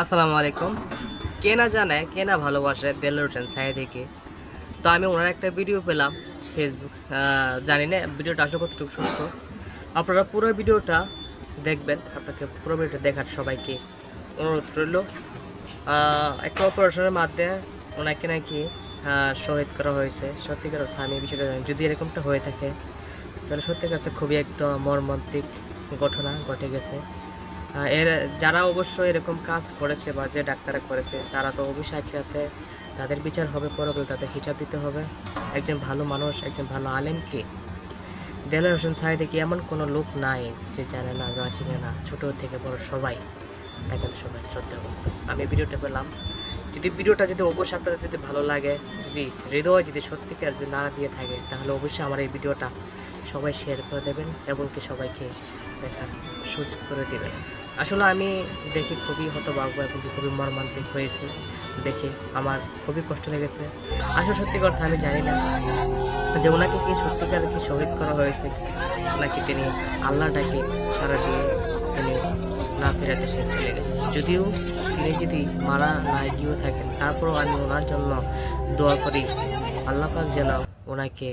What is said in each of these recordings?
আসসালামু আলাইকুম। কে না জানে, কে না ভালোবাসে দেলোয়ার হোসেন সাঈদীকে। তো আমি ওনার একটা ভিডিও পেলাম ফেসবুক, জানি না ভিডিওটা আসলে কতটুকু সত্য। আপনারা পুরো ভিডিওটা দেখবেন। আপনাকে পুরো ভিডিওটা দেখার সবাইকে অনুরোধ রইল। একটা অপারেশনের মাধ্যমে ওনাকে নাকি শহীদ করা হয়েছে। সত্যিকার অর্থে আমি বিষয়টা জানি। যদি এরকমটা হয়ে থাকে তাহলে সত্যিকার অর্থে খুবই একটা মর্মান্তিক ঘটনা ঘটে গেছে। এর যারা অবশ্য এরকম কাজ করেছে বা যে ডাক্তাররা করেছে তারা তো অবশ্যই আখিরাতে তাদের বিচার হবে, পরবর্তী তাদের হিসাব দিতে হবে। একজন ভালো মানুষ, একজন ভালো আলেমকে দেলোয়ার হোসেন সাঈদী কি এমন কোনো লোক নাই যে জানে না বা চিনে না? ছোট থেকে বড় সবাই তাকে সবাই শ্রদ্ধা করত। আমি ভিডিওটা পেলাম। যদি ভিডিওটা যদি অবশ্যই আপনাদের যদি ভালো লাগে, যদি হৃদয় যদি সত্যিকার যদি নাড়া দিয়ে থাকে, তাহলে অবশ্যই আমার এই ভিডিওটা সবাই শেয়ার করে দেবেন এবং কি সবাইকে দেখার সুযোগ করে দেবেন। আসলে আমি দেখে খুবই হতভাগ্য এবং কি খুবই মর্মান্তিক হয়েছি। দেখে আমার খুবই কষ্ট লেগেছে। আসলে সত্যি কথা আমি জানি না যে ওনাকে কি সত্যিকার কি শহীদ করা হয়েছে, নাকি তিনি আল্লাহটাকে সাড়া দিয়ে তিনি না ফেরার দেশে চলে গেছেন। যদিও তিনি যদি মারা না গিয়েও থাকেন, তারপরেও আমি ওনার জন্য দোয়া করি। আল্লাহ পাক যেন ওনাকে,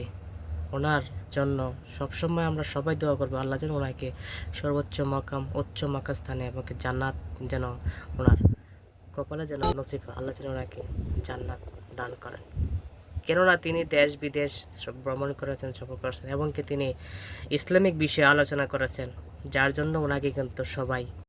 ওনার জন্য সবসময় আমরা সবাই দোয়া করবো আল্লাহ যেন ওনাকে সর্বোচ্চ মাকাম, উচ্চ মাকাম স্থানে এবং জান্নাত যেন ওনার কপালে যেন নসিব হয়। আল্লাহ যেন ওনাকে জান্নাত দান করেন। কেননা তিনি দেশ বিদেশ সব ভ্রমণ করেছেন, সফর করেছেন এবং কি তিনি ইসলামিক বিষয়ে আলোচনা করেছেন, যার জন্য ওনাকে কিন্তু সবাই